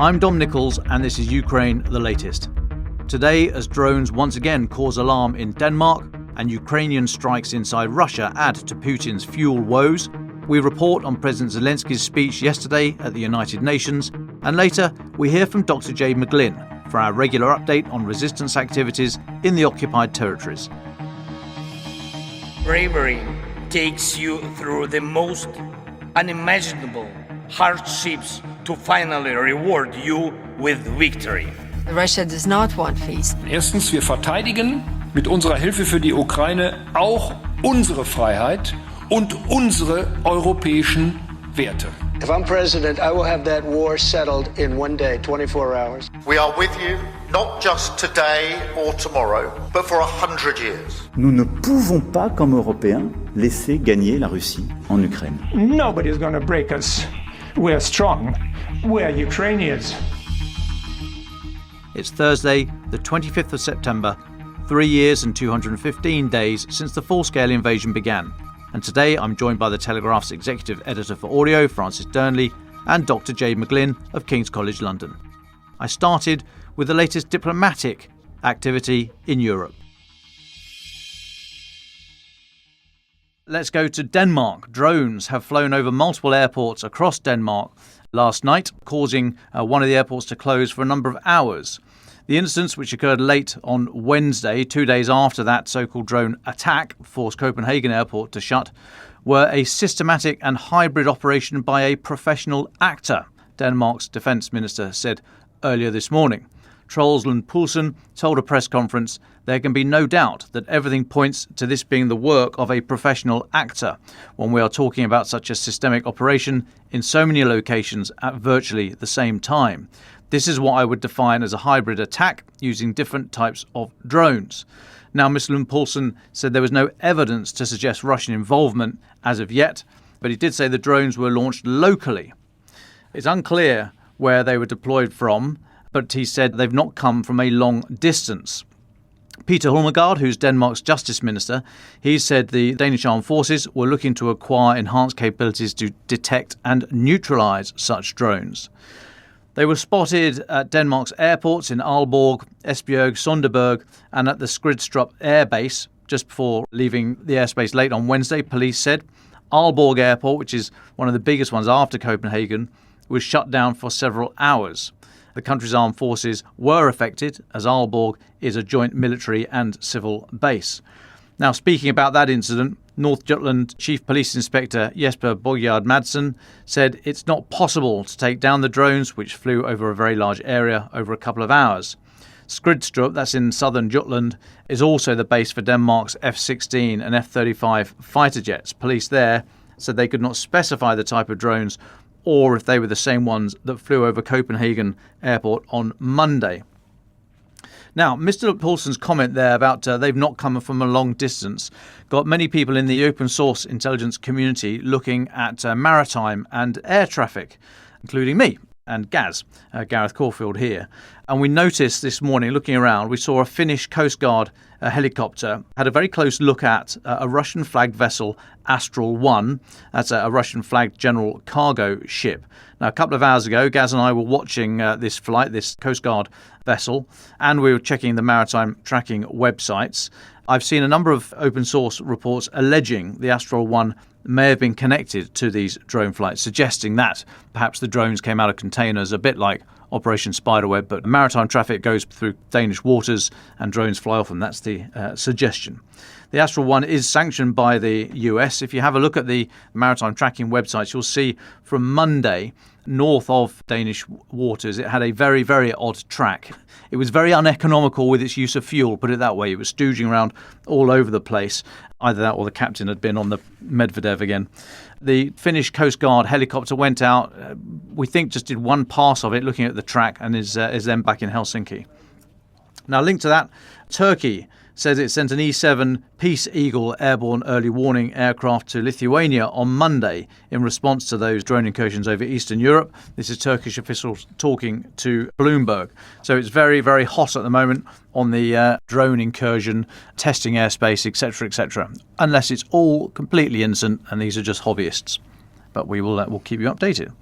I'm Dom Nicholls, and this is Ukraine the latest. Today, as drones once again cause alarm in Denmark and Ukrainian strikes inside Russia add to Putin's fuel woes, we report on President Zelensky's speech yesterday at the United Nations, and later we hear from Dr Jade McGlynn for our regular update on resistance activities in the occupied territories. Bravery takes you through the most unimaginable hardships to finally reward you with victory. Russia does not want peace. Erstens, wir verteidigen mit unserer Hilfe für die Ukraine auch unsere Freiheit und unsere europäischen Werte. If I'm president, I will have that war settled in one day, 24 hours. We are with you, not just today or tomorrow, but for 100 years. Nous ne pouvons pas, comme Européens, laisser gagner la Russie en Ukraine. Nobody's going to break us. We're strong. We're Ukrainians. It's Thursday, the 25th of September, 3 years and 215 days since the full-scale invasion began. And today I'm joined by the Telegraph's executive editor for audio, Francis Dearnley, and Dr Jade McGlynn of King's College London. I started with the latest diplomatic activity in Europe. Let's go to Denmark. Drones have flown over multiple airports across Denmark last night, causing one of the airports to close for a number of hours. The incidents, which occurred late on Wednesday, 2 days after that so-called drone attack forced Copenhagen Airport to shut, were a systematic and hybrid operation by a professional actor, Denmark's defence minister said earlier this morning. Troels Lund Poulsen told a press conference there can be no doubt that everything points to this being the work of a professional actor when we are talking about such a systemic operation in so many locations at virtually the same time. This is what I would define as a hybrid attack using different types of drones. Now, Mr. Lund Poulsen said there was no evidence to suggest Russian involvement as of yet, but he did say the drones were launched locally. It's unclear where they were deployed from, but he said they've not come from a long distance. Peter Hulmegard, who's Denmark's justice minister, he said the Danish armed forces were looking to acquire enhanced capabilities to detect and neutralise such drones. They were spotted at Denmark's airports in Aalborg, Esbjerg, Sonderburg and at the Skridstrup air base just before leaving the airspace late on Wednesday, police said. Aalborg Airport, which is one of the biggest ones after Copenhagen, was shut down for several hours. The country's armed forces were affected, as Aalborg is a joint military and civil base. Now, speaking about that incident, North Jutland Chief Police Inspector Jesper Bogjard Madsen said it's not possible to take down the drones, which flew over a very large area over a couple of hours. Skridstrup, that's in southern Jutland, is also the base for Denmark's F-16 and F-35 fighter jets. Police there said they could not specify the type of drones or if they were the same ones that flew over Copenhagen Airport on Monday. Now, Mr. Poulsen's comment there about they've not come from a long distance got many people in the open source intelligence community looking at maritime and air traffic, including me and Gaz, Gareth Caulfield here. And we noticed this morning, looking around, we saw a Finnish Coast Guard helicopter, had a very close look at a Russian-flagged vessel, Astral 1. That's a Russian-flagged general cargo ship. Now, a couple of hours ago, Gaz and I were watching this flight, this Coast Guard vessel, and we were checking the maritime tracking websites. I've seen a number of open source reports alleging the Astral 1 may have been connected to these drone flights, suggesting that perhaps the drones came out of containers, a bit like Operation Spiderweb, but maritime traffic goes through Danish waters and drones fly off them. That's the suggestion. The Astral 1 is sanctioned by the US. If you have a look at the maritime tracking websites, you'll see from Monday, north of Danish waters, it had a very, very odd track. It was very uneconomical with its use of fuel, put it that way. It was stooging around all over the place. Either that or the captain had been on the Medvedev again. The Finnish Coast Guard helicopter went out, we think just did one pass of it, looking at the track, and is then back in Helsinki. Now, linked to that, Turkey says it sent an E-7 Peace Eagle airborne early warning aircraft to Lithuania on Monday in response to those drone incursions over Eastern Europe. This is Turkish officials talking to Bloomberg. So it's very, very hot at the moment on the drone incursion, testing airspace, etc., unless it's all completely innocent and these are just hobbyists. but we'll keep you updated.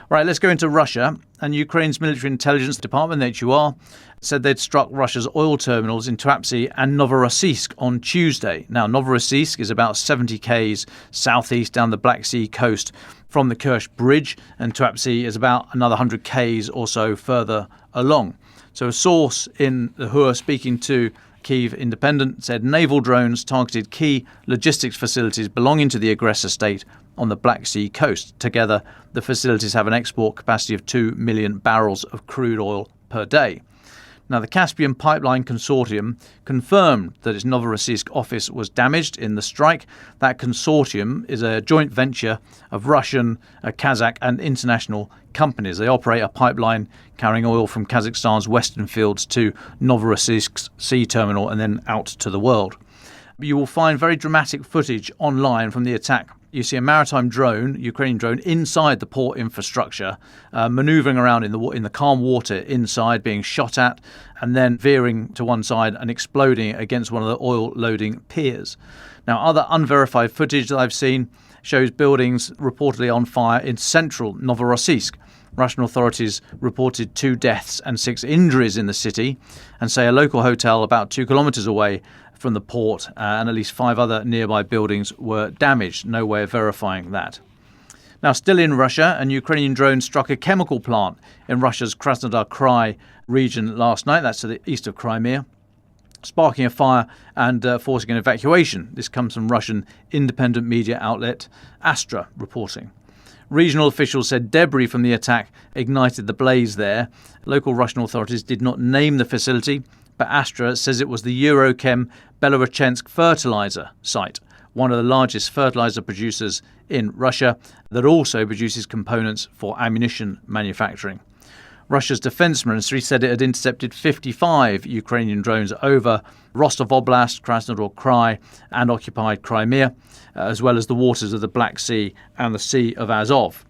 Right, let's go into Russia. And Ukraine's military intelligence department, the HUR, said they'd struck Russia's oil terminals in Tuapse and Novorossiysk on Tuesday. Now, Novorossiysk is about 70 k's southeast down the Black Sea coast from the Kerch Bridge, and Tuapse is about another 100 k's or so further along. So a source in the HUR speaking to Kyiv Independent said naval drones targeted key logistics facilities belonging to the aggressor state on the Black Sea coast. Together, the facilities have an export capacity of 2 million barrels of crude oil per day. Now, the Caspian Pipeline Consortium confirmed that its Novorossiysk office was damaged in the strike. That consortium is a joint venture of Russian, Kazakh and international companies. They operate a pipeline carrying oil from Kazakhstan's western fields to Novorossiysk's sea terminal and then out to the world. You will find very dramatic footage online from the attack. You see a maritime drone, Ukrainian drone, inside the port infrastructure, manoeuvring around in the calm water inside, being shot at, and then veering to one side and exploding against one of the oil loading piers. Now, other unverified footage that I've seen shows buildings reportedly on fire in central Novorossiysk. Russian authorities reported 2 deaths and 6 injuries in the city, and say a local hotel about 2 kilometres away from the port and at least 5 other nearby buildings were damaged. No way of verifying that. Now, still in Russia, a Ukrainian drone struck a chemical plant in Russia's Krasnodar Krai region last night. That's to the east of Crimea, sparking a fire and forcing an evacuation. This comes from Russian independent media outlet Astra reporting. Regional officials said debris from the attack ignited the blaze there. Local Russian authorities did not name the facility, but Astra says it was the Eurochem Belorochensk fertilizer site, one of the largest fertilizer producers in Russia that also produces components for ammunition manufacturing. Russia's defense ministry said it had intercepted 55 Ukrainian drones over Rostov Oblast, Krasnodar Krai and occupied Crimea, as well as the waters of the Black Sea and the Sea of Azov.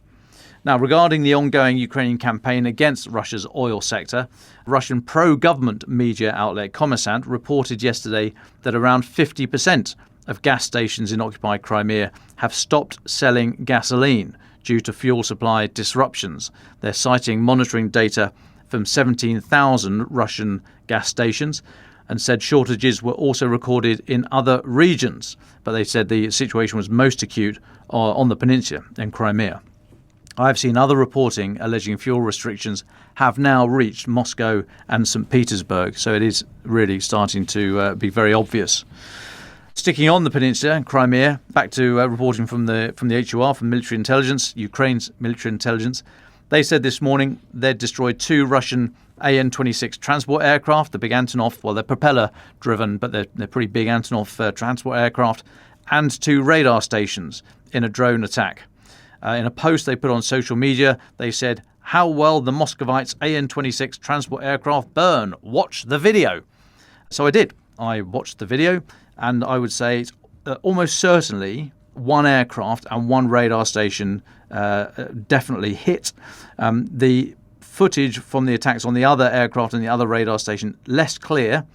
Now, regarding the ongoing Ukrainian campaign against Russia's oil sector, Russian pro-government media outlet Kommersant reported yesterday that around 50% of gas stations in occupied Crimea have stopped selling gasoline due to fuel supply disruptions. They're citing monitoring data from 17,000 Russian gas stations and said shortages were also recorded in other regions. But they said the situation was most acute on the peninsula in Crimea. I've seen other reporting alleging fuel restrictions have now reached Moscow and St. Petersburg, so it is really starting to be very obvious. Sticking on the peninsula, Crimea, back to reporting from the HUR, from military intelligence, Ukraine's military intelligence. They said this morning they'd destroyed 2 Russian An-26 transport aircraft, the big Antonov, well, they're propeller-driven, but they're pretty big Antonov transport aircraft, and 2 radar stations in a drone attack. In a post they put on social media, they said, "How well the Moscovites An-26 transport aircraft burn. Watch the video." So I did. I watched the video, and I would say it's almost certainly 1 aircraft and 1 radar station definitely hit. The footage from the attacks on the other aircraft and the other radar station, less clear.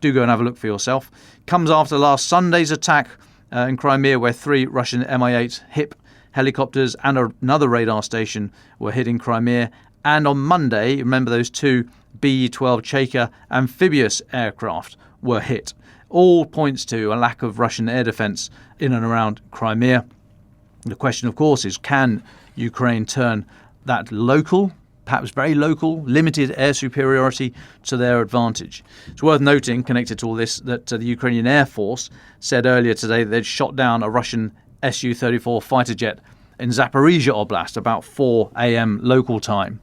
Do go and have a look for yourself. Comes after last Sunday's attack in Crimea, where 3 Russian Mi-8 HIP helicopters and another radar station were hit in Crimea. And on Monday, remember those 2 BE-12 Chaika amphibious aircraft were hit. All points to a lack of Russian air defence in and around Crimea. The question, of course, is can Ukraine turn that local, perhaps very local, limited air superiority to their advantage? It's worth noting, connected to all this, that the Ukrainian Air Force said earlier today that they'd shot down a Russian Su-34 fighter jet in Zaporizhia Oblast about 4 a.m. local time.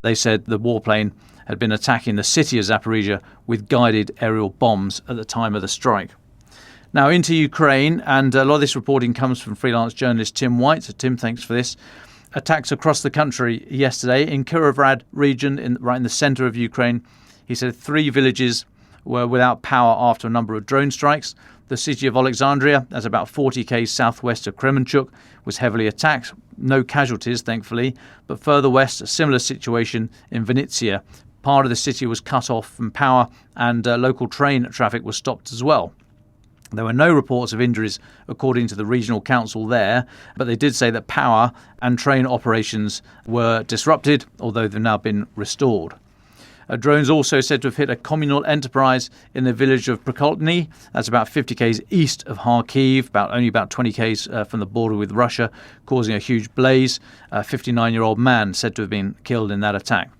They said the warplane had been attacking the city of Zaporizhia with guided aerial bombs at the time of the strike. Now into Ukraine, and a lot of this reporting comes from freelance journalist Tim White. So Tim, thanks for this. Attacks across the country yesterday in Kirovrad region, right in the centre of Ukraine. He said 3 villages were without power after a number of drone strikes. The city of Alexandria, that's about 40 km southwest of Kremenchuk, was heavily attacked. No casualties, thankfully. But further west, a similar situation in Vinnytsia. Part of the city was cut off from power and local train traffic was stopped as well. There were no reports of injuries, according to the regional council there, but they did say that power and train operations were disrupted, although they've now been restored. Drones also said to have hit a communal enterprise in the village of Prokolny. That's about 50 k's east of Kharkiv, only about 20 k's from the border with Russia, causing a huge blaze. A 59-year-old man said to have been killed in that attack.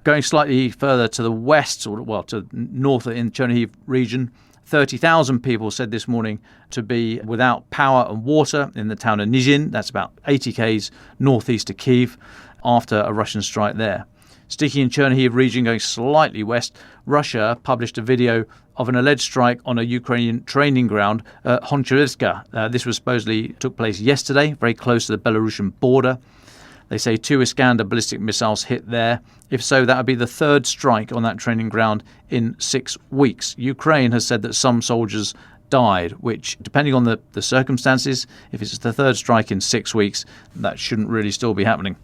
Going slightly further to the west, to north in Chernihiv region, 30,000 people said this morning to be without power and water in the town of Nizhin. That's about 80 k's northeast of Kyiv after a Russian strike there. Sticking in Chernihiv region, going slightly west, Russia published a video of an alleged strike on a Ukrainian training ground at Honoryska. This was supposedly took place yesterday, very close to the Belarusian border. They say 2 Iskander ballistic missiles hit there. If so, that would be the 3rd strike on that training ground in 6 weeks. Ukraine has said that some soldiers died, which, depending on the circumstances, if it's the 3rd strike in 6 weeks, that shouldn't really still be happening.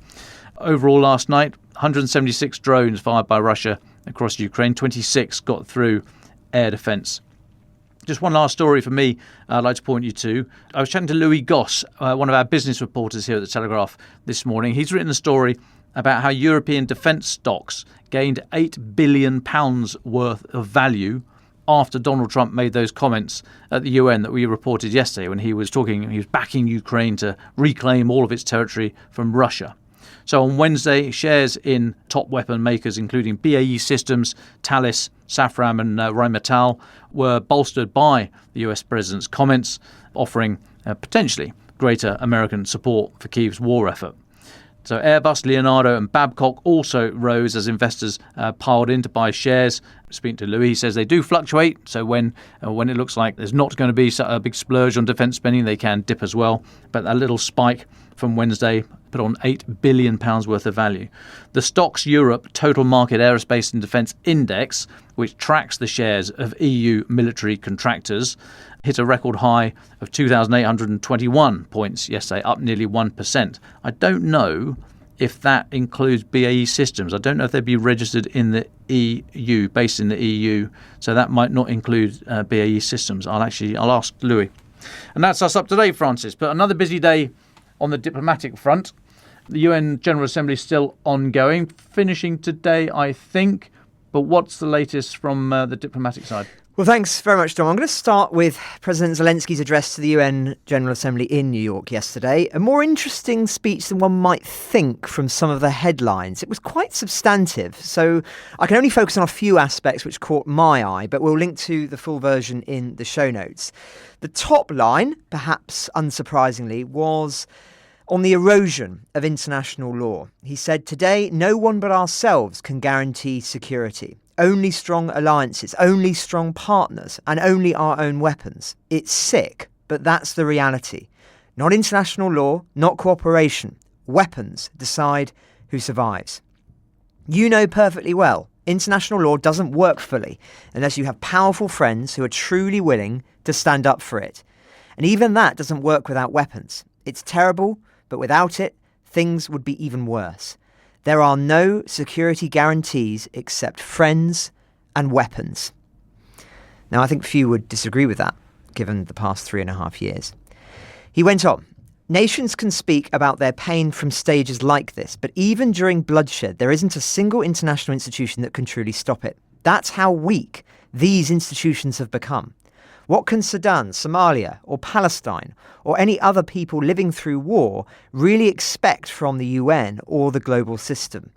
Overall, last night, 176 drones fired by Russia across Ukraine. 26 got through air defence. Just one last story for me I'd like to point you to. I was chatting to Louis Goss, one of our business reporters here at the Telegraph this morning. He's written a story about how European defence stocks gained £8 billion worth of value after Donald Trump made those comments at the UN that we reported yesterday when he was backing Ukraine to reclaim all of its territory from Russia. So on Wednesday, shares in top weapon makers, including BAE Systems, Thales, Safran and Rheinmetall, were bolstered by the US president's comments, offering potentially greater American support for Kyiv's war effort. So Airbus, Leonardo and Babcock also rose as investors piled in to buy shares. Speaking to Louis, he says they do fluctuate. So when it looks like there's not going to be a big splurge on defence spending, they can dip as well. But that little spike from Wednesday put on £8 billion worth of value. The Stocks Europe Total Market Aerospace and Defence Index, which tracks the shares of EU military contractors, hit a record high of 2,821 points yesterday, up nearly 1%. I don't know if that includes BAE Systems. I don't know if they'd be registered in the EU, based in the EU, so that might not include BAE Systems. I'll ask Louis. And that's us up to date, Francis. But another busy day on the diplomatic front. The UN General Assembly is still ongoing, finishing today, I think. But what's the latest from the diplomatic side? Well, thanks very much, Dom. I'm going to start with President Zelensky's address to the UN General Assembly in New York yesterday. A more interesting speech than one might think from some of the headlines. It was quite substantive, so I can only focus on a few aspects which caught my eye, but we'll link to the full version in the show notes. The top line, perhaps unsurprisingly, was on the erosion of international law. He said, "Today, no one but ourselves can guarantee security. Only strong alliances, only strong partners, and only our own weapons. It's sick, but that's the reality. Not international law, not cooperation. Weapons decide who survives." You know perfectly well, international law doesn't work fully unless you have powerful friends who are truly willing to stand up for it. And even that doesn't work without weapons. It's terrible, but without it, things would be even worse. There are no security guarantees except friends and weapons. Now, I think few would disagree with that, given the past 3.5 years. He went on, "Nations can speak about their pain from stages like this, but even during bloodshed, there isn't a single international institution that can truly stop it. That's how weak these institutions have become. What can Sudan, Somalia, or Palestine, or any other people living through war really expect from the UN or the global system?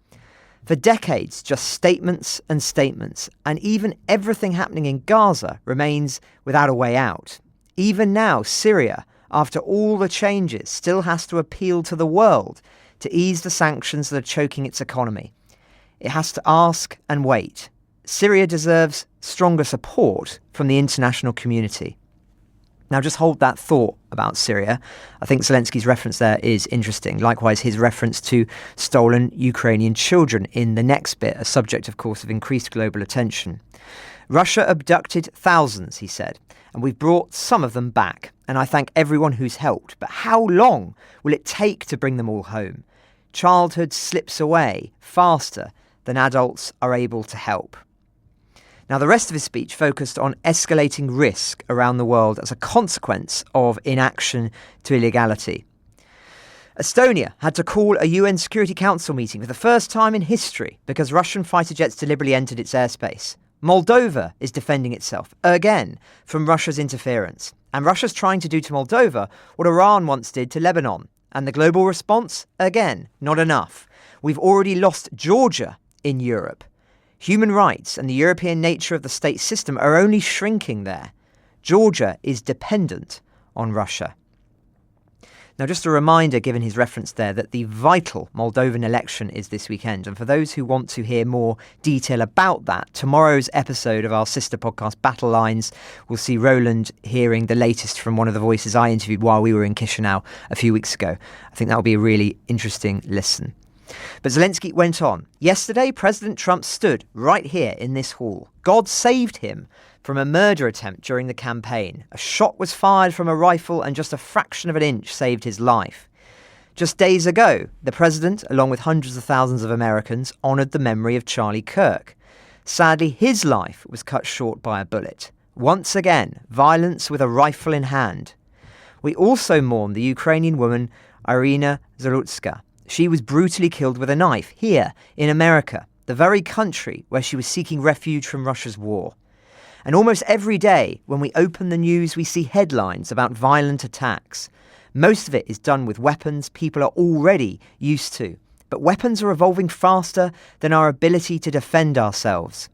For decades, just statements, and even everything happening in Gaza remains without a way out. Even now, Syria, after all the changes, still has to appeal to the world to ease the sanctions that are choking its economy. It has to ask and wait. Syria deserves stronger support from the international community." Now, just hold that thought about Syria. I think Zelensky's reference there is interesting. Likewise, his reference to stolen Ukrainian children in the next bit, a subject, of course, of increased global attention. "Russia abducted thousands," he said, "and we've brought some of them back. And I thank everyone who's helped. But how long will it take to bring them all home? Childhood slips away faster than adults are able to help." Now, the rest of his speech focused on escalating risk around the world as a consequence of inaction to illegality. Estonia had to call a UN Security Council meeting for the first time in history because Russian fighter jets deliberately entered its airspace. Moldova is defending itself, again, from Russia's interference. And Russia's trying to do to Moldova what Iran once did to Lebanon. And the global response? Again, not enough. We've already lost Georgia in Europe. Human rights and the European nature of the state system are only shrinking there. Georgia is dependent on Russia. Now, just a reminder, given his reference there, that the vital Moldovan election is this weekend. And for those who want to hear more detail about that, tomorrow's episode of our sister podcast, Battle Lines, will see Roland hearing the latest from one of the voices I interviewed while we were in Chisinau a few weeks ago. I think that will be a really interesting listen. But Zelensky went on. Yesterday, President Trump stood right here in this hall. God saved him from a murder attempt during the campaign. A shot was fired from a rifle and just a fraction of an inch saved his life. Just days ago, the president, along with hundreds of thousands of Americans, honoured the memory of Charlie Kirk. Sadly, his life was cut short by a bullet. Once again, violence with a rifle in hand. We also mourn the Ukrainian woman Orysia Lutsevych. She was brutally killed with a knife here in America, the very country where she was seeking refuge from Russia's war. And almost every day when we open the news, we see headlines about violent attacks. Most of it is done with weapons people are already used to. But weapons are evolving faster than our ability to defend ourselves.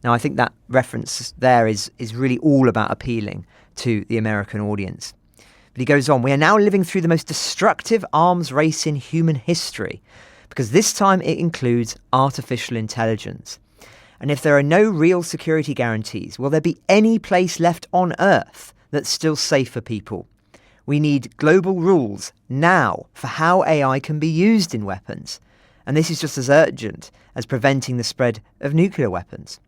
Now, I think that reference there is really all about appealing to the American audience. But he goes on, we are now living through the most destructive arms race in human history, because this time it includes artificial intelligence. And if there are no real security guarantees, will there be any place left on Earth that's still safe for people? We need global rules now for how AI can be used in weapons. And this is just as urgent as preventing the spread of nuclear weapons.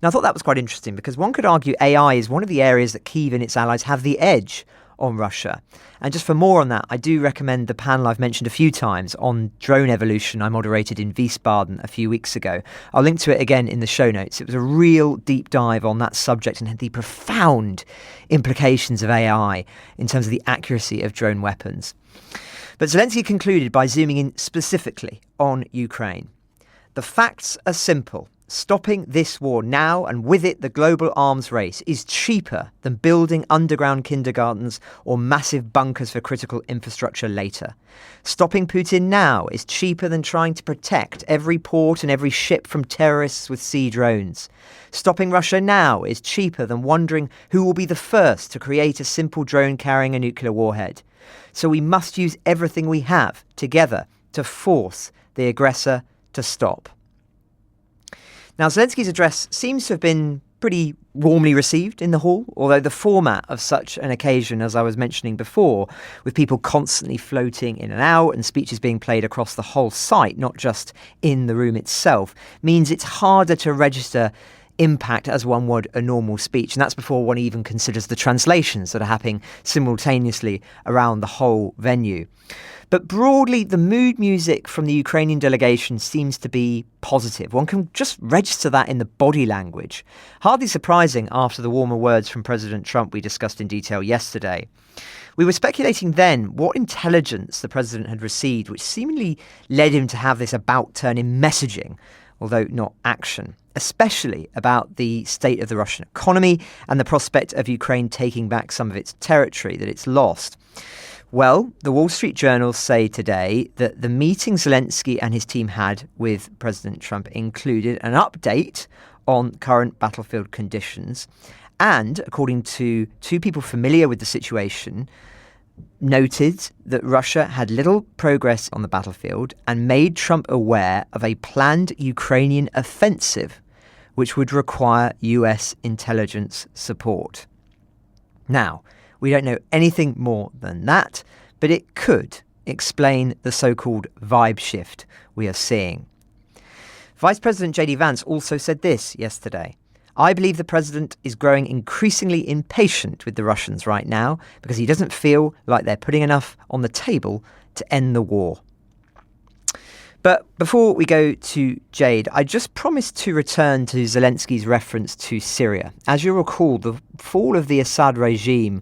Now, I thought that was quite interesting because one could argue AI is one of the areas that Kyiv and its allies have the edge on Russia. And just for more on that, I do recommend the panel I've mentioned a few times on drone evolution I moderated in Wiesbaden a few weeks ago. I'll link to it again in the show notes. It was a real deep dive on that subject and the profound implications of AI in terms of the accuracy of drone weapons. But Zelensky concluded by zooming in specifically on Ukraine. The facts are simple. Stopping this war now, and with it the global arms race, is cheaper than building underground kindergartens or massive bunkers for critical infrastructure later. Stopping Putin now is cheaper than trying to protect every port and every ship from terrorists with sea drones. Stopping Russia now is cheaper than wondering who will be the first to create a simple drone carrying a nuclear warhead. So we must use everything we have together to force the aggressor to stop. Now, Zelensky's address seems to have been pretty warmly received in the hall, although the format of such an occasion, as I was mentioning before, with people constantly floating in and out and speeches being played across the whole site, not just in the room itself, means it's harder to register impact as one would a normal speech. And that's before one even considers the translations that are happening simultaneously around the whole venue. But broadly, the mood music from the Ukrainian delegation seems to be positive. One can just register that in the body language. Hardly surprising after the warmer words from President Trump we discussed in detail yesterday. We were speculating then what intelligence the president had received, which seemingly led him to have this about-turn in messaging, although not action, especially about the state of the Russian economy and the prospect of Ukraine taking back some of its territory that it's lost. Well, the Wall Street Journal say today that the meeting Zelensky and his team had with President Trump included an update on current battlefield conditions and, according to two people familiar with the situation, noted that Russia had little progress on the battlefield and made Trump aware of a planned Ukrainian offensive which would require US intelligence support. Now, we don't know anything more than that, but it could explain the so-called vibe shift we are seeing. Vice President J.D. Vance also said this yesterday. I believe the president is growing increasingly impatient with the Russians right now because he doesn't feel like they're putting enough on the table to end the war. But before we go to Jade, I just promised to return to Zelensky's reference to Syria. As you'll recall, the fall of the Assad regime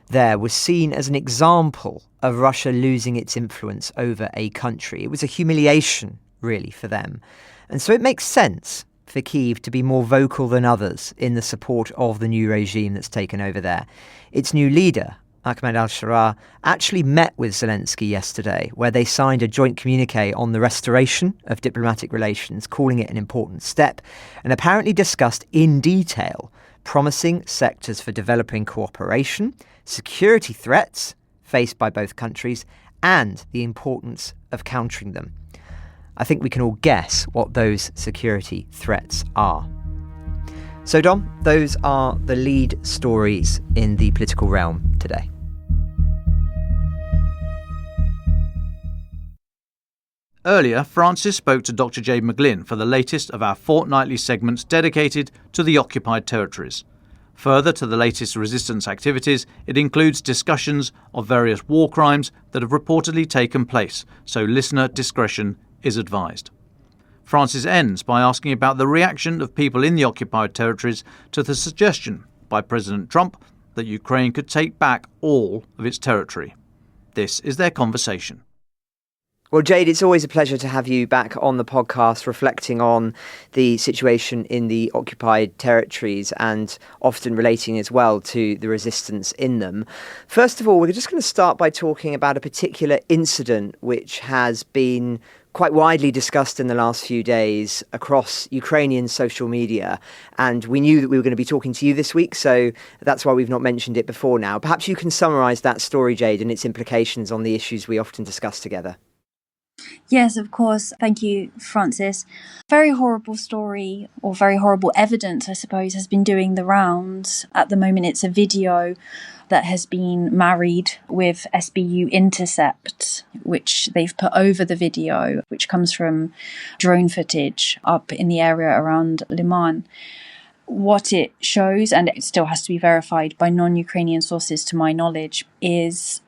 there was seen as an example of Russia losing its influence over a country. It was a humiliation, really, for them. And so it makes sense for Kyiv to be more vocal than others in the support of the new regime that's taken over there. Its new leader, Ahmed al-Sharaa, actually met with Zelensky yesterday, where they signed a joint communique on the restoration of diplomatic relations, calling it an important step, and apparently discussed in detail promising sectors for developing cooperation, security threats faced by both countries, and the importance of countering them. I think we can all guess what those security threats are. So, Dom, those are the lead stories in the political realm today. Earlier, Francis spoke to Dr Jade McGlynn for the latest of our fortnightly segments dedicated to the occupied territories. Further to the latest resistance activities, it includes discussions of various war crimes that have reportedly taken place, so listener discretion is advised. Francis ends by asking about the reaction of people in the occupied territories to the suggestion by President Trump that Ukraine could take back all of its territory. This is their conversation. Well, Jade, it's always a pleasure to have you back on the podcast reflecting on the situation in the occupied territories and often relating as well to the resistance in them. First of all, we're just going to start by talking about a particular incident which has been quite widely discussed in the last few days across Ukrainian social media. And we knew that we were going to be talking to you this week, so that's why we've not mentioned it before now. Perhaps you can summarise that story, Jade, and its implications on the issues we often discuss together. Yes, of course. Thank you, Francis. Very horrible story, or very horrible evidence, I suppose, has been doing the rounds. At the moment, it's a video that has been married with SBU intercept, which they've put over the video, which comes from drone footage up in the area around Liman. What it shows, and it still has to be verified by non-Ukrainian sources to my knowledge, is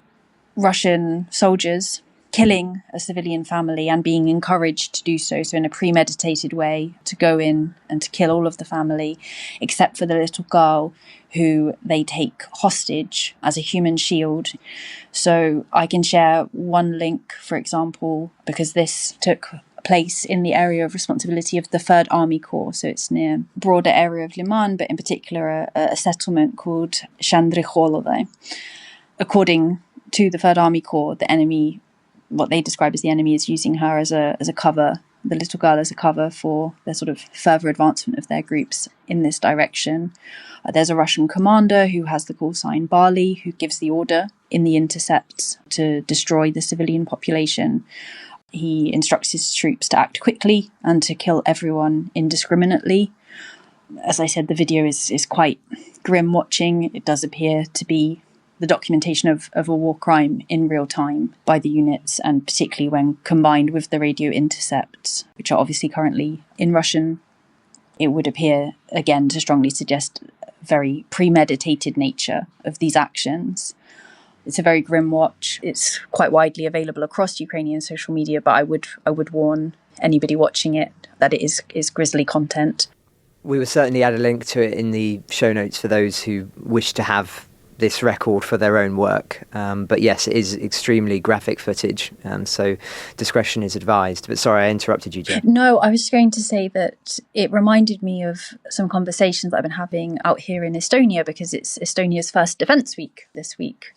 Russian soldiers killing a civilian family and being encouraged to do so in a premeditated way, to go in and to kill all of the family, except for the little girl who they take hostage as a human shield. So I can share one link, for example, because this took place in the area of responsibility of the 3rd Army Corps. So it's near broader area of Liman, but in particular a settlement called Shandrikholove. According to the 3rd Army Corps, the enemy, what they describe as the enemy, is using her as a cover, the little girl as a cover for their sort of further advancement of their groups in this direction. There's a Russian commander who has the call sign Bali, who gives the order in the intercepts to destroy the civilian population. He instructs his troops to act quickly and to kill everyone indiscriminately. As I said, the video is quite grim watching. It does appear to be the documentation of a war crime in real time by the units, and particularly when combined with the radio intercepts, which are obviously currently in Russian, it would appear again to strongly suggest a very premeditated nature of these actions. It's a very grim watch. It's quite widely available across Ukrainian social media, but I would warn anybody watching it that it is grisly content. We will certainly add a link to it in the show notes for those who wish to have this record for their own work. But yes, it is extremely graphic footage, so discretion is advised. But sorry, I interrupted you, Jen. No, I was just going to say that it reminded me of some conversations that I've been having out here in Estonia, because it's Estonia's first Defence Week this week.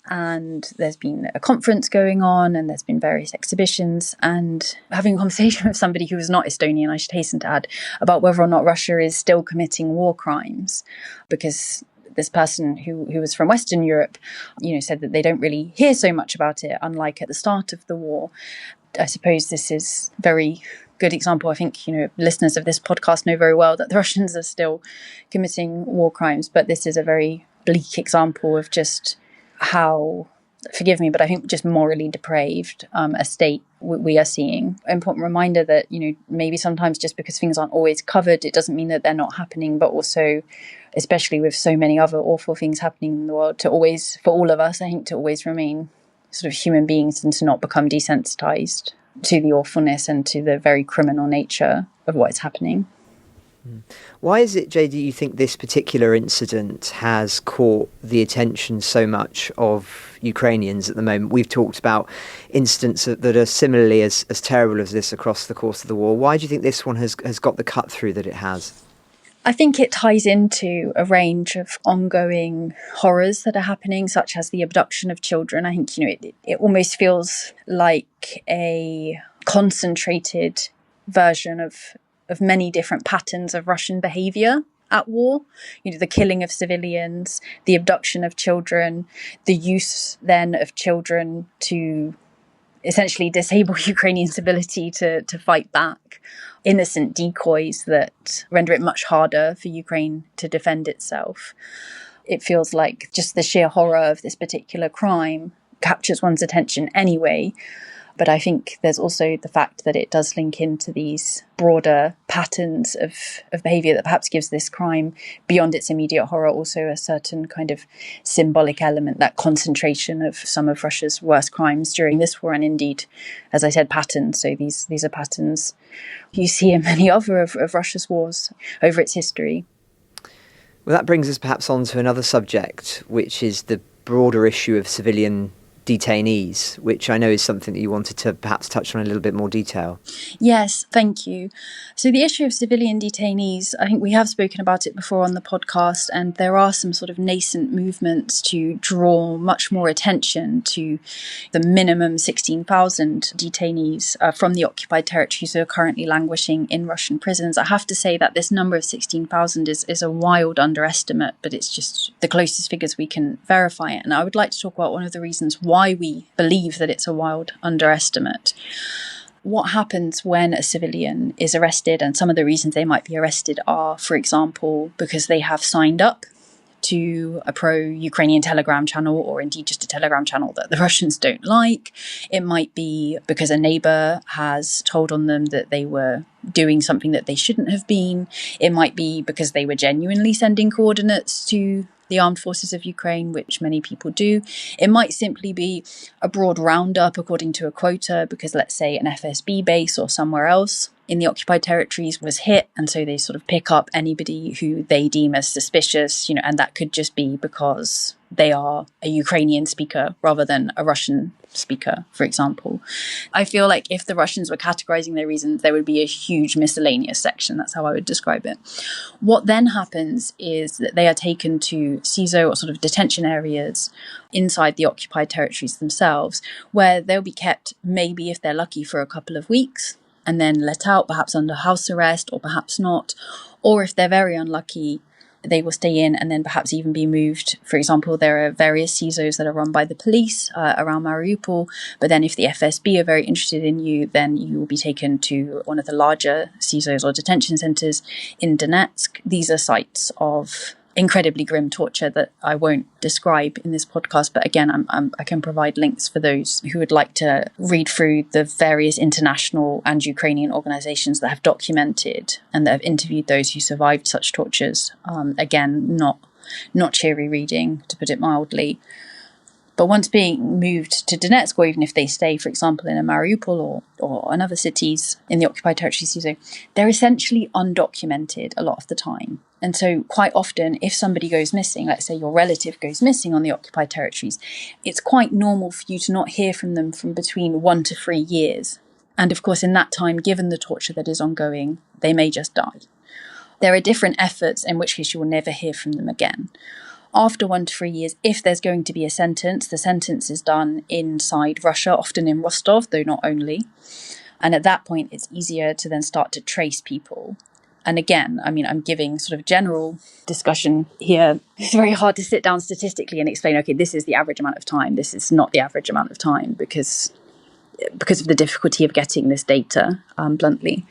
And there's been a conference going on, and there's been various exhibitions, and having a conversation with somebody who was not Estonian, I should hasten to add, about whether or not Russia is still committing war crimes, because this person who was from Western Europe, said that they don't really hear so much about it, unlike at the start of the war. I suppose this is a very good example. I think, listeners of this podcast know very well that the Russians are still committing war crimes, but this is a very bleak example of just how, forgive me, but I think just morally depraved a state we are seeing. An important reminder that, maybe sometimes just because things aren't always covered, it doesn't mean that they're not happening, but also, especially with so many other awful things happening in the world, to always, for all of us, I think, to always remain sort of human beings and to not become desensitized to the awfulness and to the very criminal nature of what is happening. Why is it, Jay, do you think this particular incident has caught the attention so much of Ukrainians at the moment? We've talked about incidents that are similarly as terrible as this across the course of the war. Why do you think this one has got the cut through that it has? I think it ties into a range of ongoing horrors that are happening, such as the abduction of children. I think, it almost feels like a concentrated version of many different patterns of Russian behaviour at war. The killing of civilians, the abduction of children, the use then of children to essentially disable Ukrainians' ability to fight back, innocent decoys that render it much harder for Ukraine to defend itself. It feels like just the sheer horror of this particular crime captures one's attention anyway. But I think there's also the fact that it does link into these broader patterns of behaviour that perhaps gives this crime, beyond its immediate horror, also a certain kind of symbolic element, that concentration of some of Russia's worst crimes during this war, and indeed, as I said, patterns. So these are patterns you see in many other of Russia's wars over its history. Well, that brings us perhaps on to another subject, which is the broader issue of civilian detainees, which I know is something that you wanted to perhaps touch on in a little bit more detail. Yes, thank you. So the issue of civilian detainees, I think we have spoken about it before on the podcast, and there are some sort of nascent movements to draw much more attention to the minimum 16,000 detainees from the occupied territories who are currently languishing in Russian prisons. I have to say that this number of 16,000 is a wild underestimate, but it's just the closest figures we can verify it. And I would like to talk about one of the reasons why we believe that it's a wild underestimate. What happens when a civilian is arrested, and some of the reasons they might be arrested are, for example, because they have signed up to a pro-Ukrainian Telegram channel, or indeed just a Telegram channel that the Russians don't like. It might be because a neighbour has told on them that they were doing something that they shouldn't have been. It might be because they were genuinely sending coordinates to the armed forces of Ukraine, which many people do. It might simply be a broad roundup according to a quota because, let's say, an FSB base or somewhere else in the occupied territories was hit, and so they sort of pick up anybody who they deem as suspicious, and that could just be because they are a Ukrainian speaker rather than a Russian speaker, for example. I feel like if the Russians were categorizing their reasons, there would be a huge miscellaneous section. That's how I would describe it. What then happens is that they are taken to CISO, or sort of detention areas inside the occupied territories themselves, where they'll be kept, maybe if they're lucky, for a couple of weeks, and then let out, perhaps under house arrest or perhaps not. Or if they're very unlucky, they will stay in and then perhaps even be moved. For example, there are various CISOs that are run by the police around Mariupol, but then if the FSB are very interested in you, then you will be taken to one of the larger CISOs or detention centres in Donetsk. These are sites of incredibly grim torture that I won't describe in this podcast, but again, I can provide links for those who would like to read through the various international and Ukrainian organisations that have documented and that have interviewed those who survived such tortures. Again, not cheery reading, to put it mildly. But once being moved to Donetsk, or even if they stay, for example, in a Mariupol or in other cities in the occupied territories, they're essentially undocumented a lot of the time. And so quite often, if somebody goes missing, let's say your relative goes missing on the occupied territories, it's quite normal for you to not hear from them from between 1 to 3 years. And of course, in that time, given the torture that is ongoing, they may just die. There are different efforts, in which case you will never hear from them again. After 1 to 3 years, if there's going to be a sentence, the sentence is done inside Russia, often in Rostov, though not only. And at that point, it's easier to then start to trace people. And again, I'm giving sort of general discussion here. It's very hard to sit down statistically and explain, okay, this is the average amount of time. This is not the average amount of time because of the difficulty of getting this data, bluntly.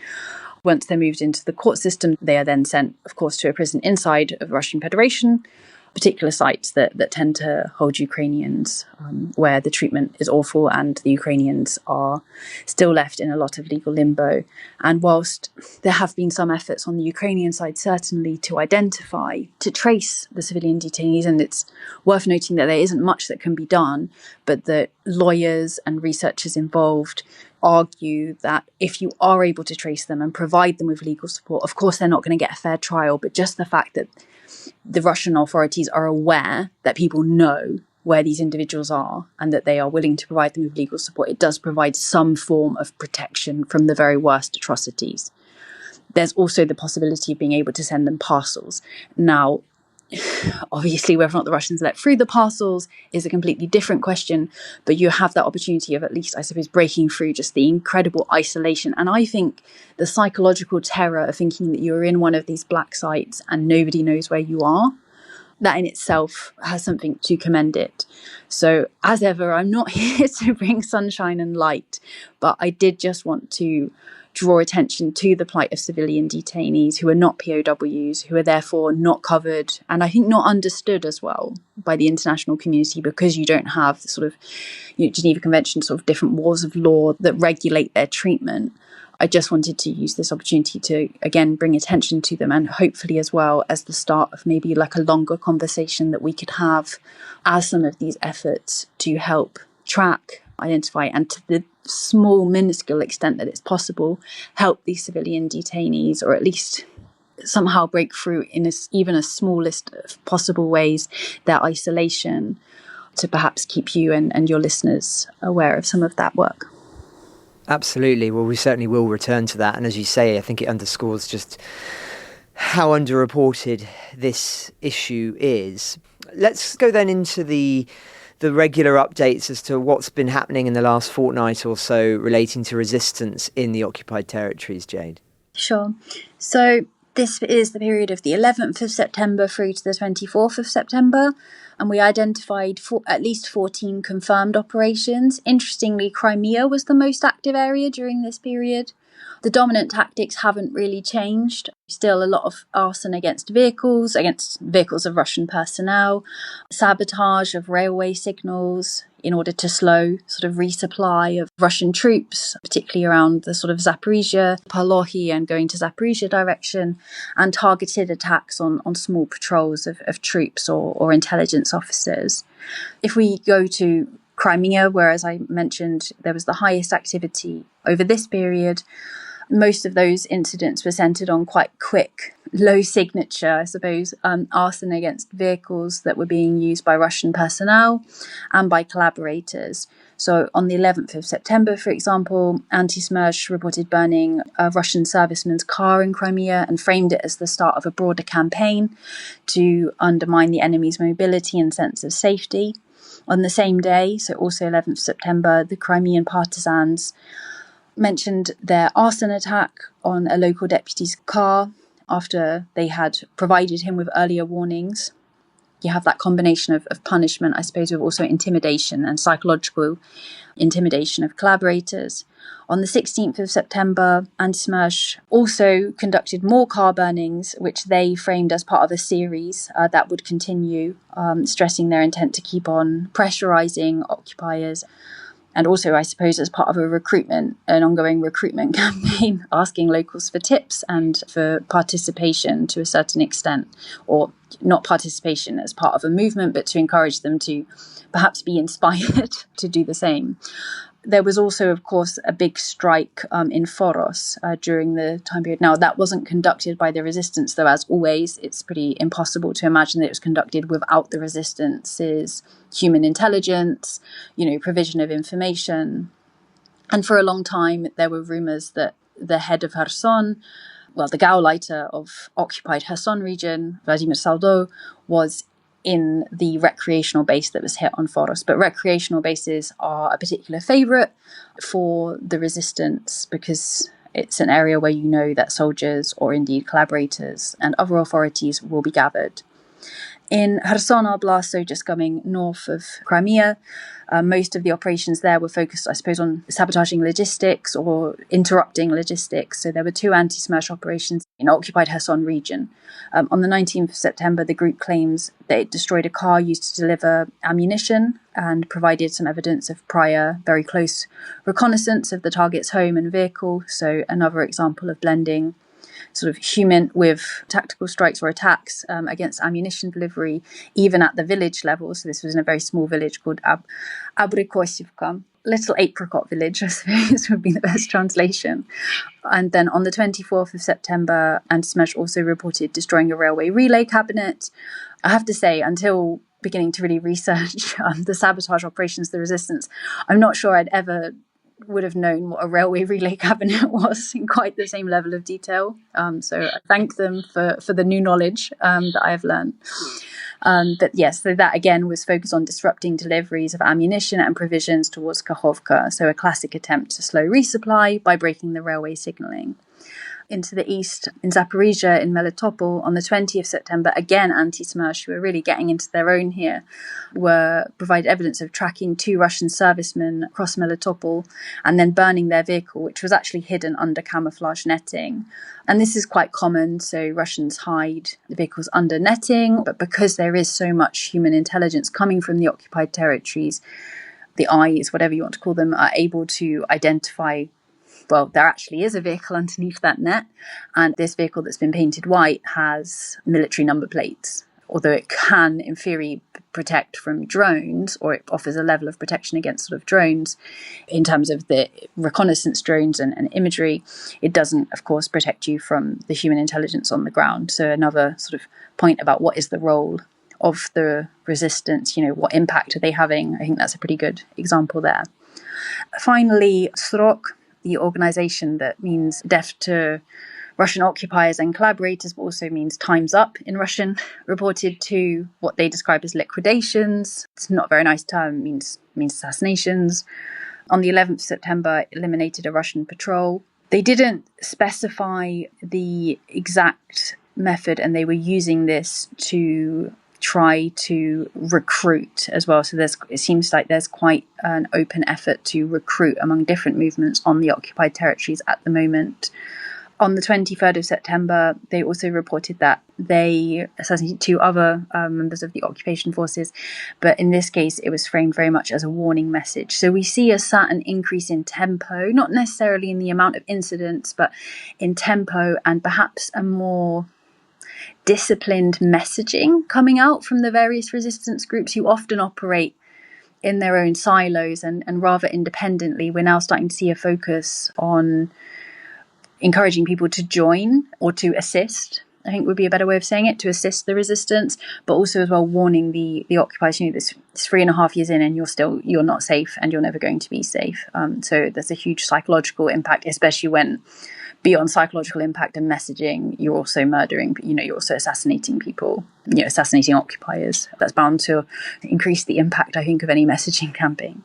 Once they're moved into the court system, they are then sent, of course, to a prison inside of the Russian Federation, particular sites that tend to hold Ukrainians, where the treatment is awful and the Ukrainians are still left in a lot of legal limbo. And whilst there have been some efforts on the Ukrainian side, certainly to identify, to trace the civilian detainees, and it's worth noting that there isn't much that can be done, but that lawyers and researchers involved argue that if you are able to trace them and provide them with legal support, of course they're not going to get a fair trial, but just the fact that the Russian authorities are aware that people know where these individuals are and that they are willing to provide them with legal support, it does provide some form of protection from the very worst atrocities. There's also the possibility of being able to send them parcels. Now, obviously, whether or not the Russians let through the parcels is a completely different question, but you have that opportunity of at least, I suppose, breaking through just the incredible isolation. And I think the psychological terror of thinking that you're in one of these black sites and nobody knows where you are, that in itself has something to commend it. So, as ever, I'm not here to bring sunshine and light, but I did just want to draw attention to the plight of civilian detainees who are not POWs, who are therefore not covered, and I think not understood as well by the international community, because you don't have the sort of Geneva Convention sort of different wars of law that regulate their treatment. I just wanted to use this opportunity to, again, bring attention to them, and hopefully as well as the start of maybe like a longer conversation that we could have as some of these efforts to help track, identify, and to the small, minuscule extent that it's possible, help these civilian detainees, or at least somehow break through in even a small list of possible ways their isolation, to perhaps keep you and your listeners aware of some of that work. Absolutely. Well, we certainly will return to that. And as you say, I think it underscores just how underreported this issue is. Let's go then into the regular updates as to what's been happening in the last fortnight or so relating to resistance in the occupied territories, Jade. Sure. So this is the period of the 11th of September through to the 24th of September, and we identified at least 14 confirmed operations. Interestingly, Crimea was the most active area during this period. The dominant tactics haven't really changed. Still a lot of arson against vehicles of Russian personnel, sabotage of railway signals in order to slow sort of resupply of Russian troops, particularly around the sort of Zaporizhia, Palohi and going to Zaporizhia direction, and targeted attacks on small patrols of troops or intelligence officers. If we go to Crimea, where, as I mentioned, there was the highest activity over this period, most of those incidents were centred on quite quick, low signature, I suppose, arson against vehicles that were being used by Russian personnel and by collaborators. So on the 11th of September, for example, Anti-Smersh reported burning a Russian serviceman's car in Crimea and framed it as the start of a broader campaign to undermine the enemy's mobility and sense of safety. On the same day, so also 11th September, the Crimean partisans mentioned their arson attack on a local deputy's car after they had provided him with earlier warnings. You have that combination of punishment, I suppose, with also intimidation and psychological intimidation of collaborators. On the 16th of September, Anti-Smersh also conducted more car burnings, which they framed as part of a series that would continue, stressing their intent to keep on pressurising occupiers. And also, I suppose, as part of an ongoing recruitment campaign, asking locals for tips and for participation to a certain extent, or not participation as part of a movement, but to encourage them to perhaps be inspired to do the same. There was also, of course, a big strike in Foros during the time period. Now, that wasn't conducted by the resistance, though, as always, it's pretty impossible to imagine that it was conducted without the resistance's human intelligence, provision of information. And for a long time, there were rumours that the head of Kherson, the Gauleiter of occupied Kherson region, Vladimir Saldo, was in the recreational base that was hit on Foros. But recreational bases are a particular favourite for the resistance because it's an area where you know that soldiers or indeed collaborators and other authorities will be gathered. In Kherson Oblast, so just coming north of Crimea, most of the operations there were focused, I suppose, on sabotaging logistics or interrupting logistics. So there were 2 anti-Smersh operations in occupied Kherson region. On the 19th of September, the group claims that it destroyed a car used to deliver ammunition and provided some evidence of prior, very close reconnaissance of the target's home and vehicle. So another example of blending sort of human with tactical strikes or attacks against ammunition delivery, even at the village level. So this was in a very small village called Abrikosivka. little apricot village, I suppose would be the best translation. And then on the 24th of September, anti-Smersh also reported destroying a railway relay cabinet. I have to say, until beginning to really research the sabotage operations of the resistance, I'm not sure I'd ever would have known what a railway relay cabinet was in quite the same level of detail. So I thank them for the new knowledge that I have learned. But yes, so that again was focused on disrupting deliveries of ammunition and provisions towards Kakhovka. So a classic attempt to slow resupply by breaking the railway signalling. Into the east, in Zaporizhia, in Melitopol, on the 20th of September, again anti-Smersh, who are really getting into their own here, provided evidence of tracking 2 Russian servicemen across Melitopol and then burning their vehicle, which was actually hidden under camouflage netting. And this is quite common, so Russians hide the vehicles under netting, but because there is so much human intelligence coming from the occupied territories, the eyes, whatever you want to call them, are able to identify, well, there actually is a vehicle underneath that net, and this vehicle that's been painted white has military number plates. Although it can, in theory, protect from drones, or it offers a level of protection against sort of drones in terms of the reconnaissance drones and imagery, it doesn't, of course, protect you from the human intelligence on the ground. So another sort of point about what is the role of the resistance, what impact are they having? I think that's a pretty good example there. Finally, Srok, the organization that means death to Russian occupiers and collaborators, but also means time's up in Russian, reported to what they describe as liquidations. It's not a very nice term, it means assassinations. On the 11th of September, eliminated a Russian patrol. They didn't specify the exact method, and they were using this to try to recruit as well. So it seems like there's quite an open effort to recruit among different movements on the occupied territories at the moment. On the 23rd of September, they also reported that they assassinated 2 other members of the occupation forces, but in this case, it was framed very much as a warning message. So we see a certain increase in tempo, not necessarily in the amount of incidents, but in tempo and perhaps a more disciplined messaging coming out from the various resistance groups who often operate in their own silos and rather independently. We're now starting to see a focus on encouraging people to join or to assist, I think would be a better way of saying it, to assist the resistance, but also as well warning the occupiers, this 3.5 years in and you're not safe and you're never going to be safe. So there's a huge psychological impact, especially when beyond psychological impact and messaging, you're also murdering, you're also assassinating people, assassinating occupiers. That's bound to increase the impact, I think, of any messaging campaign.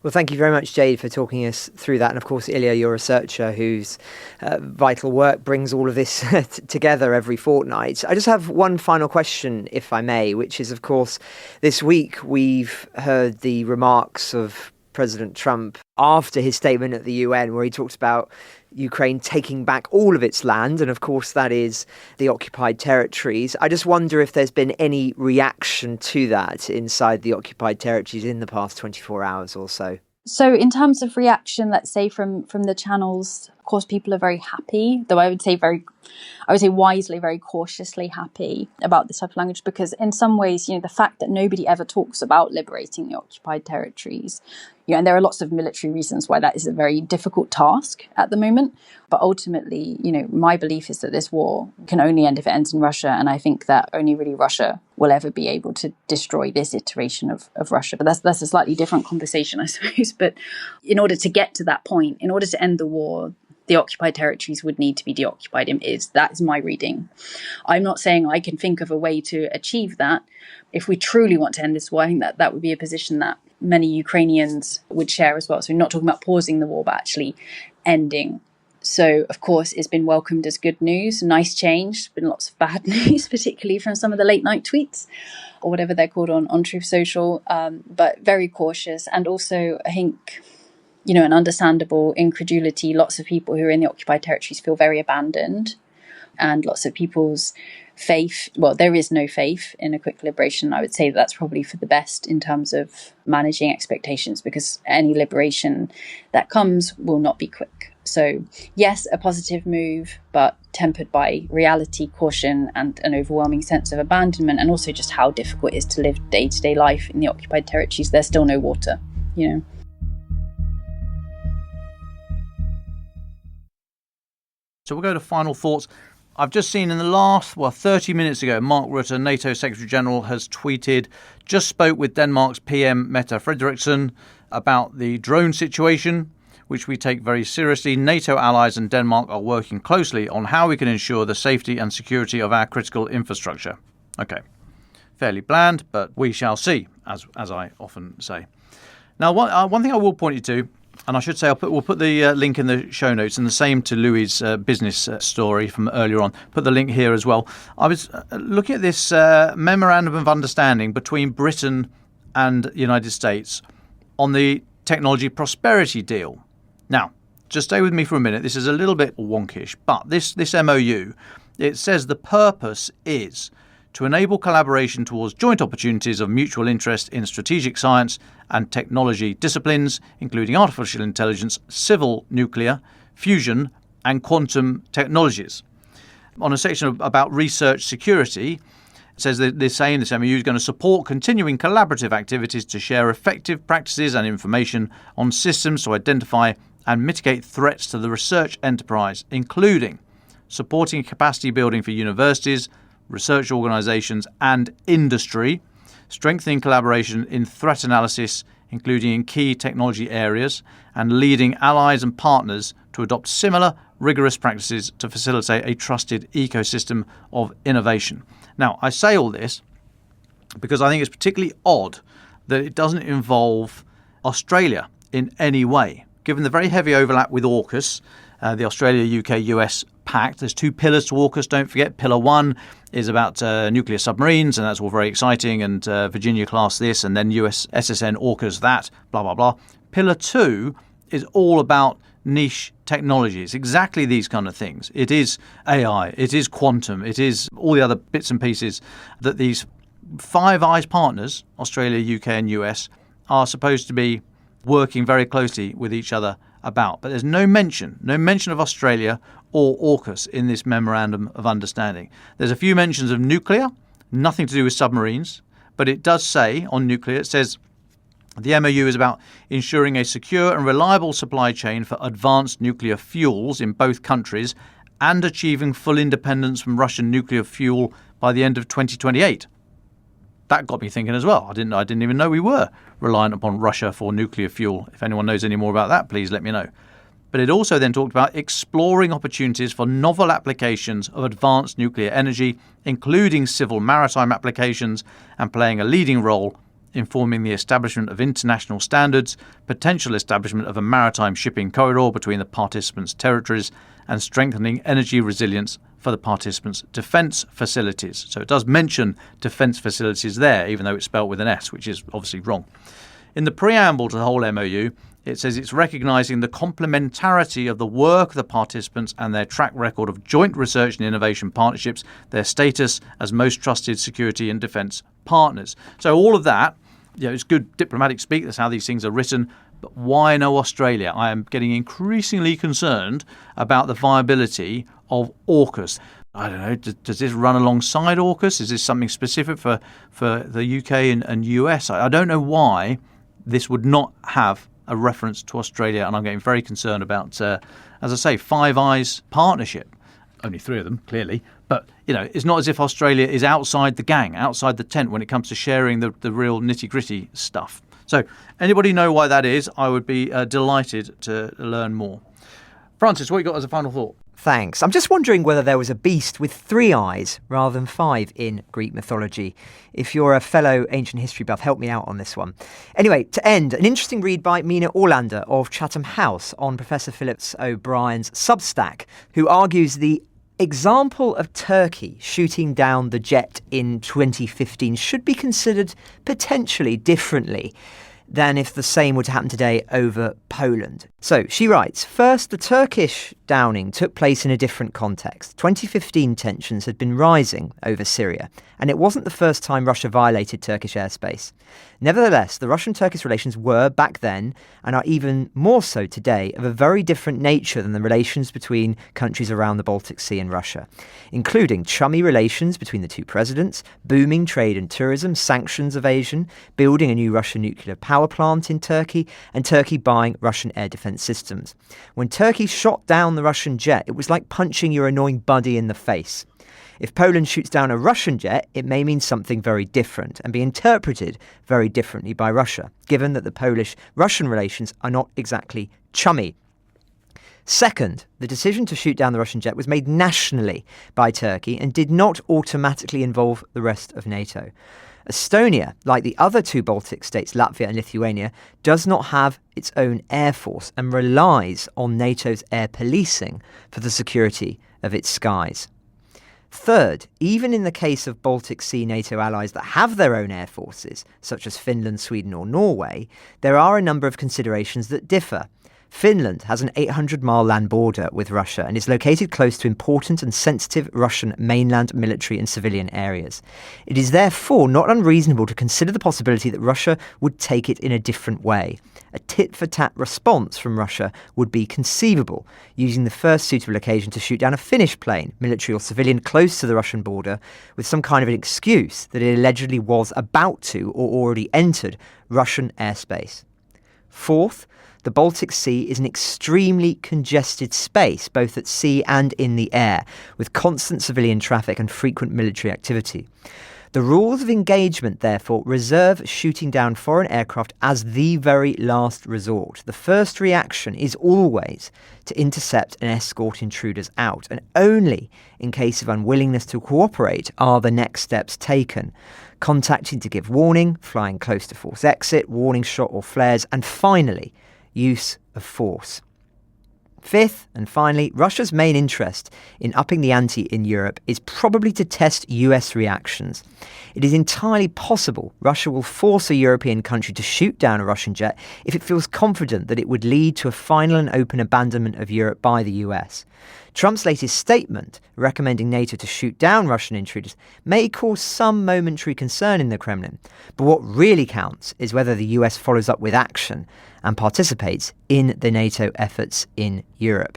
Well, thank you very much, Jade, for talking us through that. And of course, Ilya, you're a researcher whose vital work brings all of this together every fortnight. I just have one final question, if I may, which is, of course, this week we've heard the remarks of President Trump after his statement at the UN, where he talks about Ukraine taking back all of its land, and of course that is the occupied territories. I just wonder if there's been any reaction to that inside the occupied territories in the past 24 hours or so. So in terms of reaction, let's say from the channels, of course people are very happy, though I would say wisely, very cautiously happy about this type of language, because in some ways, the fact that nobody ever talks about liberating the occupied territories, and there are lots of military reasons why that is a very difficult task at the moment. But ultimately, my belief is that this war can only end if it ends in Russia. And I think that only really Russia will ever be able to destroy this iteration of Russia. But that's a slightly different conversation, I suppose. But in order to get to that point, in order to end the war, the occupied territories would need to be deoccupied. That is my reading. I'm not saying I can think of a way to achieve that. If we truly want to end this war, I think that would be a position that many Ukrainians would share as well. So we're not talking about pausing the war, but actually ending. So, of course, it's been welcomed as good news, nice change. There's been lots of bad news, particularly from some of the late night tweets or whatever they're called on Truth Social, but very cautious. And also, I think, an understandable incredulity. Lots of people who are in the occupied territories feel very abandoned, and lots of people's faith, there is no faith in a quick liberation. I would say that's probably for the best in terms of managing expectations, because any liberation that comes will not be quick. So yes, a positive move, but tempered by reality, caution, and an overwhelming sense of abandonment, and also just how difficult it is to live day-to-day life in the occupied territories. There's still no water. So we'll go to final thoughts. I've just seen in the last, 30 minutes ago, Mark Rutte, NATO Secretary General, has tweeted, just spoke with Denmark's PM Mette Frederiksen about the drone situation, which we take very seriously. NATO allies and Denmark are working closely on how we can ensure the safety and security of our critical infrastructure. Okay, fairly bland, but we shall see, as I often say. Now, one thing I will point you to, and I should say we'll put the link in the show notes, and the same to Louis' business story from earlier on. Put the link here as well. I was looking at this memorandum of understanding between Britain and the United States on the technology prosperity deal. Now, just stay with me for a minute. This is a little bit wonkish, but this MOU, it says the purpose is to enable collaboration towards joint opportunities of mutual interest in strategic science and technology disciplines, including artificial intelligence, civil nuclear, fusion, and quantum technologies. On a section about research security, it says that they're saying this MOU is going to support continuing collaborative activities to share effective practices and information on systems to identify and mitigate threats to the research enterprise, including supporting capacity building for universities, research organisations and industry, strengthening collaboration in threat analysis, including in key technology areas, and leading allies and partners to adopt similar rigorous practices to facilitate a trusted ecosystem of innovation. Now, I say all this because I think it's particularly odd that it doesn't involve Australia in any way, given the very heavy overlap with AUKUS, the Australia, UK, US pact. There's two pillars to AUKUS, don't forget. Pillar 1 is about nuclear submarines, and that's all very exciting, and Virginia class this, and then US SSN AUKUS that, blah, blah, blah. Pillar 2 is all about niche technologies, exactly these kind of things. It is AI, it is quantum, it is all the other bits and pieces that these Five Eyes partners, Australia, UK and US, are supposed to be working very closely with each other about. But there's no mention of Australia or AUKUS in this memorandum of understanding. There's a few mentions of nuclear, nothing to do with submarines, but it does say on nuclear, it says the MOU is about ensuring a secure and reliable supply chain for advanced nuclear fuels in both countries and achieving full independence from Russian nuclear fuel by the end of 2028. That got me thinking as well. I didn't even know we were reliant upon Russia for nuclear fuel. If anyone knows any more about that, please let me know. But it also then talked about exploring opportunities for novel applications of advanced nuclear energy, including civil maritime applications, and playing a leading role in forming the establishment of international standards, potential establishment of a maritime shipping corridor between the participants' territories, and strengthening energy resilience for the participants' defence facilities. So it does mention defence facilities there, even though it's spelled with an S, which is obviously wrong. In the preamble to the whole MOU, it says it's recognising the complementarity of the work of the participants and their track record of joint research and innovation partnerships, their status as most trusted security and defence partners. So all of that, it's good diplomatic speak. That's how these things are written. But why no Australia? I am getting increasingly concerned about the viability of AUKUS. I don't know, does this run alongside AUKUS? Is this something specific for the UK and US? I don't know why this would not have a reference to Australia, and I'm getting very concerned about, as I say, Five Eyes partnership. Only three of them, clearly. But, it's not as if Australia is outside the gang, outside the tent when it comes to sharing the real nitty-gritty stuff. So, anybody know why that is? I would be delighted to learn more. Francis, what you got as a final thought? Thanks. I'm just wondering whether there was a beast with 3 eyes rather than 5 in Greek mythology. If you're a fellow ancient history buff, help me out on this one. Anyway, to end, an interesting read by Mina Orlander of Chatham House on Professor Phillips O'Brien's Substack, who argues the example of Turkey shooting down the jet in 2015 should be considered potentially differently than if the same were to happen today over Poland. So she writes, first, the Turkish downing took place in a different context. 2015 tensions had been rising over Syria, and it wasn't the first time Russia violated Turkish airspace. Nevertheless, the Russian-Turkish relations were, back then, and are even more so today, of a very different nature than the relations between countries around the Baltic Sea and Russia, including chummy relations between the two presidents, booming trade and tourism, sanctions evasion, building a new Russian nuclear power plant in Turkey, and Turkey buying Russian air defense systems. When Turkey shot down the Russian jet, it was like punching your annoying buddy in the face. If Poland shoots down a Russian jet, it may mean something very different and be interpreted very differently by Russia, given that the Polish-Russian relations are not exactly chummy. Second, the decision to shoot down the Russian jet was made nationally by Turkey and did not automatically involve the rest of NATO. Estonia, like the other two Baltic states, Latvia and Lithuania, does not have its own air force and relies on NATO's air policing for the security of its skies. Third, even in the case of Baltic Sea NATO allies that have their own air forces, such as Finland, Sweden or Norway, there are a number of considerations that differ. Finland has an 800-mile land border with Russia and is located close to important and sensitive Russian mainland military and civilian areas. It is therefore not unreasonable to consider the possibility that Russia would take it in a different way. A tit-for-tat response from Russia would be conceivable, using the first suitable occasion to shoot down a Finnish plane, military or civilian, close to the Russian border, with some kind of an excuse that it allegedly was about to or already entered Russian airspace. Fourth, the Baltic Sea is an extremely congested space, both at sea and in the air, with constant civilian traffic and frequent military activity. The rules of engagement, therefore, reserve shooting down foreign aircraft as the very last resort. The first reaction is always to intercept and escort intruders out, and only in case of unwillingness to cooperate are the next steps taken. Contacting to give warning, flying close to force exit, warning shot or flares, and finally, use of force. Fifth, and finally, Russia's main interest in upping the ante in Europe is probably to test US reactions. It is entirely possible Russia will force a European country to shoot down a Russian jet if it feels confident that it would lead to a final and open abandonment of Europe by the US. Trump's latest statement, recommending NATO to shoot down Russian intruders, may cause some momentary concern in the Kremlin. But what really counts is whether the US follows up with action and participates in the NATO efforts in Europe.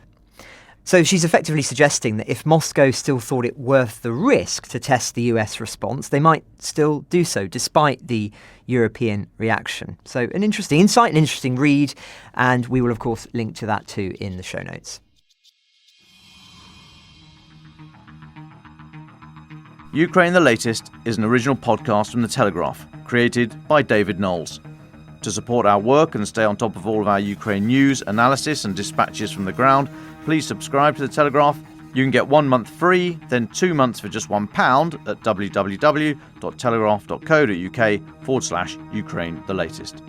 So she's effectively suggesting that if Moscow still thought it worth the risk to test the US response, they might still do so, despite the European reaction. So an interesting insight, an interesting read, and we will, of course, link to that too in the show notes. Ukraine the Latest is an original podcast from The Telegraph, created by David Knowles. To support our work and stay on top of all of our Ukraine news, analysis and dispatches from the ground, please subscribe to The Telegraph. You can get 1 month free, then 2 months for just £1 at www.telegraph.co.uk/Ukraine the Latest.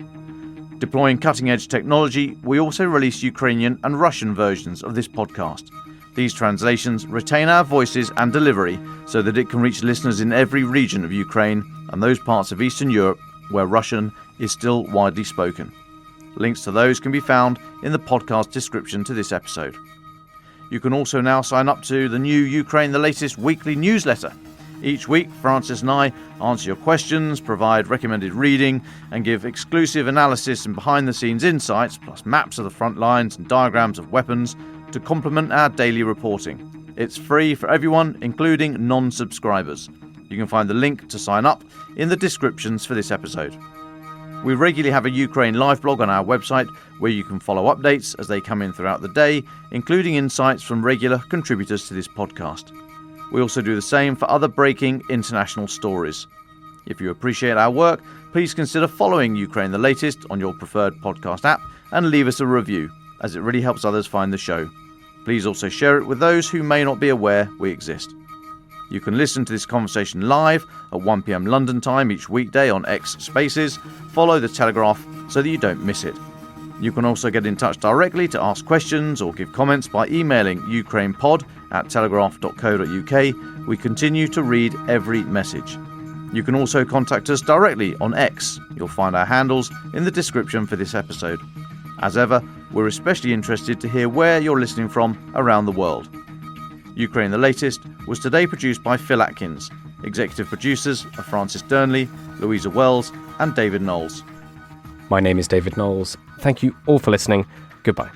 Deploying cutting-edge technology, we also release Ukrainian and Russian versions of this podcast. These translations retain our voices and delivery so that it can reach listeners in every region of Ukraine and those parts of Eastern Europe where Russian is still widely spoken. Links to those can be found in the podcast description to this episode. You can also now sign up to the new Ukraine the Latest weekly newsletter. Each week, Francis and I answer your questions, provide recommended reading, and give exclusive analysis and behind-the-scenes insights, plus maps of the front lines and diagrams of weapons, to complement our daily reporting. It's free for everyone, including non-subscribers. You can find the link to sign up in the descriptions for this episode. We regularly have a Ukraine live blog on our website where you can follow updates as they come in throughout the day, including insights from regular contributors to this podcast. We also do the same for other breaking international stories. If you appreciate our work, please consider following Ukraine the Latest on your preferred podcast app and leave us a review, as it really helps others find the show. Please also share it with those who may not be aware we exist. You can listen to this conversation live at 1 p.m. London time each weekday on X Spaces. Follow The Telegraph so that you don't miss it. You can also get in touch directly to ask questions or give comments by emailing ukrainepod@telegraph.co.uk. We continue to read every message. You can also contact us directly on X. You'll find our handles in the description for this episode. As ever, we're especially interested to hear where you're listening from around the world. Ukraine the Latest was today produced by Phil Atkins. Executive producers are Francis Dearnley, Louisa Wells and David Knowles. My name is David Knowles. Thank you all for listening. Goodbye.